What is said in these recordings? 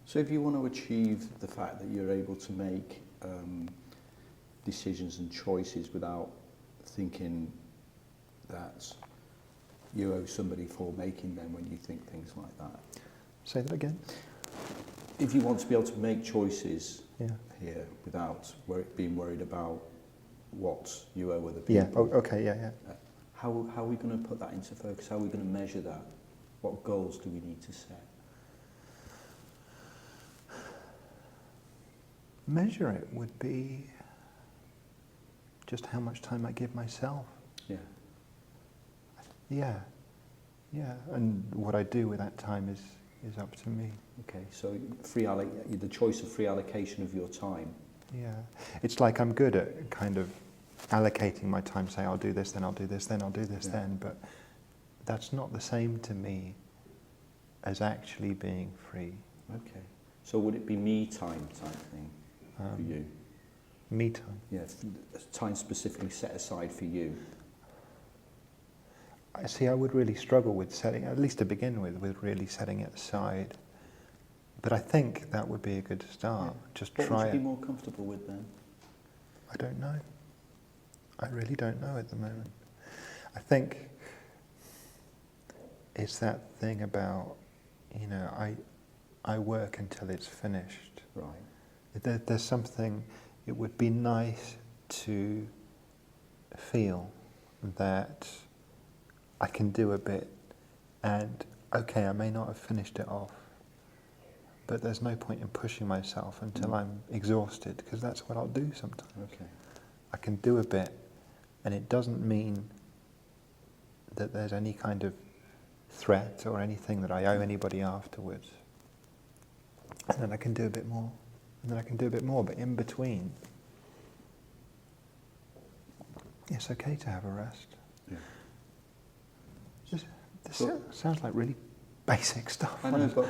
So if you want to achieve the fact that you're able to make decisions and choices without thinking that you owe somebody for making them when you think things like that. Say that again? If you want to be able to make choices Yeah. here without being worried about what you owe other people. Yeah, okay, yeah. How are we going to put that into focus? How are we going to measure that? What goals do we need to set? Measure it would be just how much time I give myself. Yeah. Yeah, and what I do with that time is up to me. Okay, so the choice of free allocation of your time. Yeah, it's like I'm good at kind of allocating my time, say I'll do this, then I'll do this, then I'll do this, then, but that's not the same to me as actually being free. Okay, so would it be me time type thing for you? Me time? Yeah, time specifically set aside for you. I see, I would really struggle with setting, at least to begin with really setting it aside. But I think that would be a good start. Yeah. Just what try would you it. be more comfortable with then? I don't know. I really don't know at the moment. I think it's that thing about, you know, I work until it's finished. Right. There's something, it would be nice to feel that I can do a bit and, okay, I may not have finished it off, but there's no point in pushing myself until I'm exhausted, because that's what I'll do sometimes. Okay. I can do a bit, and it doesn't mean that there's any kind of threat or anything that I owe anybody afterwards. And then I can do a bit more, and then I can do a bit more, but in between, it's okay to have a rest. Yeah. This sounds like really basic stuff. I know, but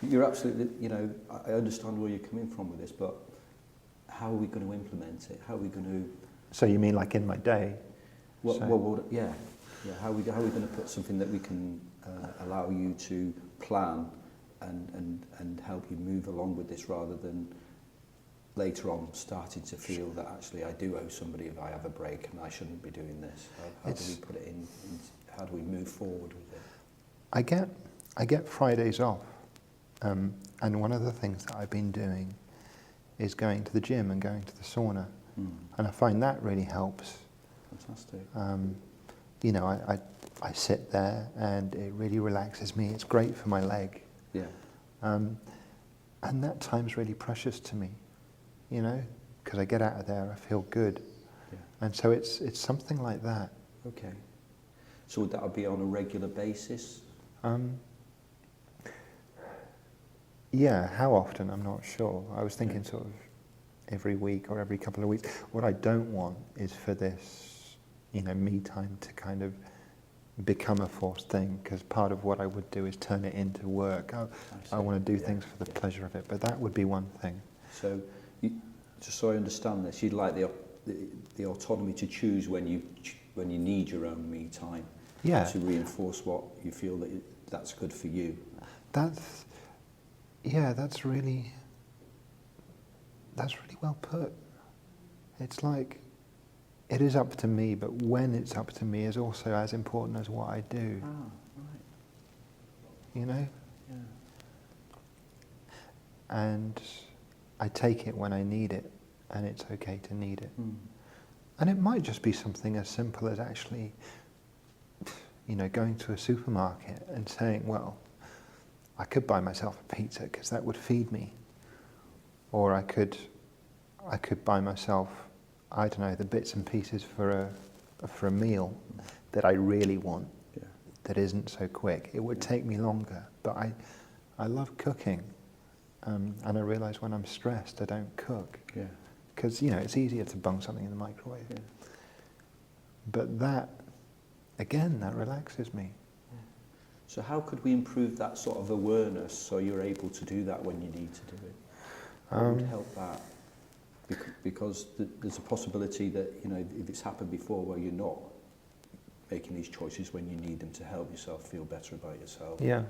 you're absolutely, you know, I understand where you're coming from with this, but how are we going to implement it? How are we going to... So you mean like in my day? Yeah. How are we going to put something that we can allow you to plan and help you move along with this, rather than later on starting to feel that actually I do owe somebody if I have a break and I shouldn't be doing this? How do we put it in? How do we move forward with it? I get Fridays off, and one of the things that I've been doing is going to the gym and going to the sauna, and I find that really helps. Fantastic. You know, I sit there and it really relaxes me. It's great for my leg. Yeah. And that time's really precious to me, you know, because I get out of there, I feel good. Yeah. And so it's something like that. Okay. So would that be on a regular basis? Yeah, how often, I'm not sure. I was thinking sort of every week or every couple of weeks. What I don't want is for this, you know, me time to kind of become a forced thing, because part of what I would do is turn it into work. I want to do things for the pleasure of it, but that would be one thing. So, just so I understand this, you'd like the autonomy to choose when you need your own me time. Yeah. To reinforce what you feel that's good for you. That's really well put. It's like, it is up to me, but when it's up to me is also as important as what I do. Ah, right. You know? Yeah. And I take it when I need it, and it's okay to need it. Mm. And it might just be something as simple as actually, you know, going to a supermarket and saying, well, I could buy myself a pizza because that would feed me. Or I could buy myself, I don't know, the bits and pieces for a meal that I really want, that isn't so quick. It would take me longer, but I love cooking. And I realise when I'm stressed, I don't cook. Yeah. Because, you know, it's easier to bung something in the microwave. Yeah. But that, again, that relaxes me. Yeah. So how could we improve that sort of awareness so you're able to do that when you need to do it? What would help that? Because there's a possibility that, you know, if it's happened before where you're not making these choices when you need them to help yourself feel better about yourself. Yeah.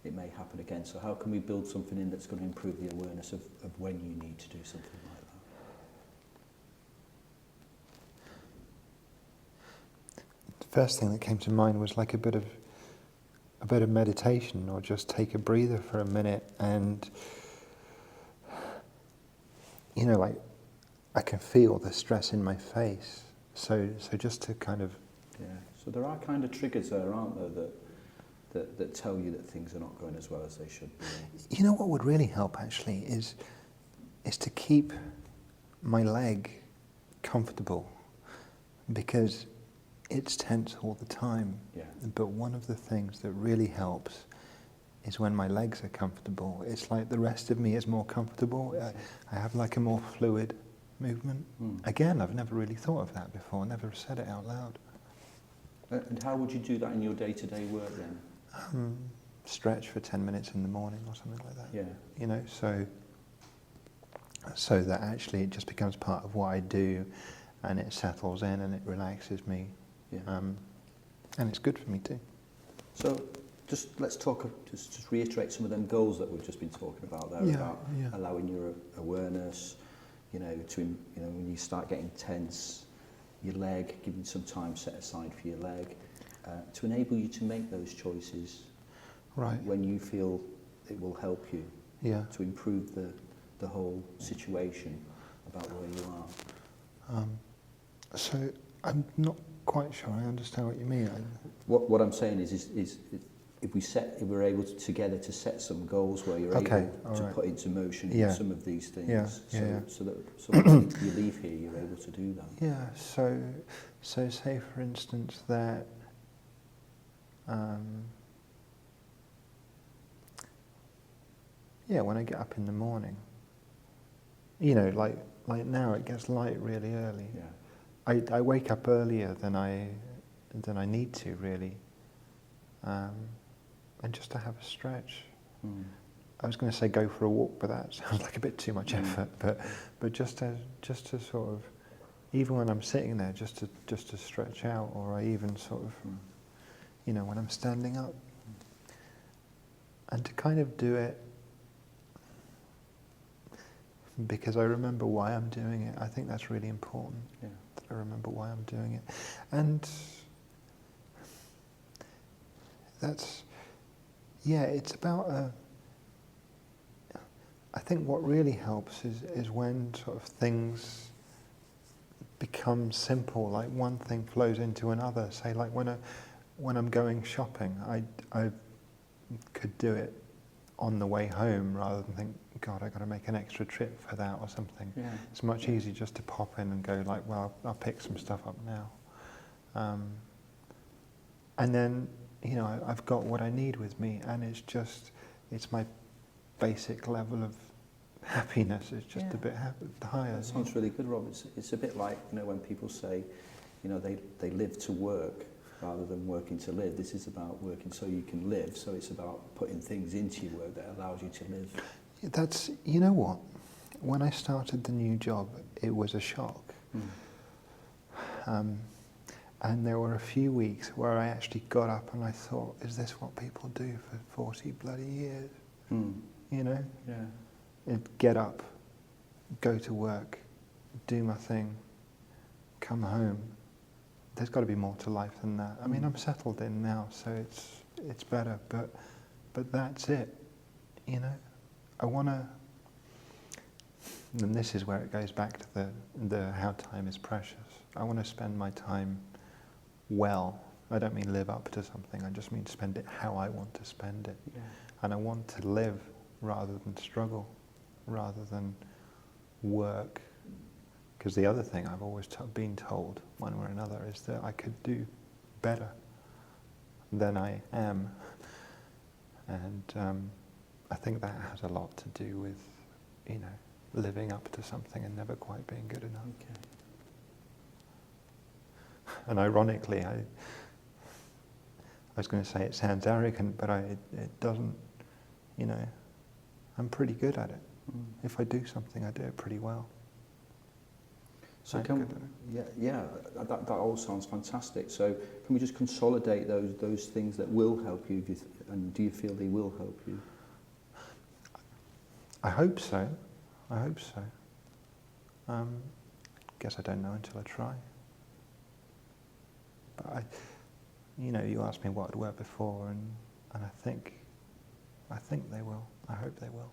it may happen again. So how can we build something in that's going to improve the awareness of when you need to do something like that? The first thing that came to mind was like a bit of meditation, or just take a breather for a minute, and like I can feel the stress in my face. So just to kind of So there are kind of triggers there, aren't there, that tell you that things are not going as well as they should be. You know what would really help actually is to keep my leg comfortable, because it's tense all the time. Yeah. But one of the things that really helps is when my legs are comfortable. It's like the rest of me is more comfortable. I have like a more fluid movement. Again, I've never really thought of that before, never said it out loud. And how would you do that in your day-to-day work then? Stretch for 10 minutes in the morning or something like that. Yeah. So that actually it just becomes part of what I do, and it settles in and it relaxes me. Yeah. And it's good for me too. So let's talk, just reiterate some of them goals that we've just been talking about there, about allowing your awareness, when you start getting tense, your leg, giving some time set aside for your leg, to enable you to make those choices when you feel it will help you to improve the whole situation about where you are. So I'm not quite sure I understand what you mean. What I'm saying is if we're able to, together to set some goals where you're able to put into motion some of these things, so that when you leave here you're able to do that. Yeah. So say for instance that when I get up in the morning, like now it gets light really early. Yeah. I wake up earlier than I need to really, and just to have a stretch. I was going to say go for a walk, but that sounds like a bit too much effort. But just to sort of, even when I'm sitting there, just to stretch out, or I even sort of, when I'm standing up, and to kind of do it because I remember why I'm doing it. I think that's really important. Yeah. That I remember why I'm doing it, and that's it's about I think what really helps is when sort of things become simple, like one thing flows into another. Say like when I'm going shopping, I could do it on the way home rather than think, God, I've got to make an extra trip for that or something. Yeah. It's much easier just to pop in and go like, well, I'll pick some stuff up now. And then, I've got what I need with me, and it's my basic level of happiness is just a bit higher. That sounds really good, Rob. It's a bit like, when people say, they live to work rather than working to live. This is about working so you can live. So it's about putting things into your work that allows you to live. That's, you know what? When I started the new job, it was a shock. And there were a few weeks where I actually got up and I thought, is this what people do for 40 bloody years? Yeah. Get up, go to work, do my thing, come home. There's got to be more to life than that. I mean, I'm settled in now, so it's better. But that's it. I want to. And this is where it goes back to the how time is precious. I want to spend my time well. I don't mean live up to something. I just mean spend it how I want to spend it. Yeah. And I want to live rather than struggle, rather than work. Because the other thing I've always been told, one way or another, is that I could do better than I am. And I think that has a lot to do with, living up to something and never quite being good enough. Okay. And ironically, I was going to say it sounds arrogant, but it doesn't, I'm pretty good at it. If I do something, I do it pretty well. So Right, can good. that all sounds fantastic. So can we just consolidate those things that will help you, and do you feel they will help you? I hope so. I hope so. Guess I don't know until I try. But you asked me what had worked before, and I think they will. I hope they will.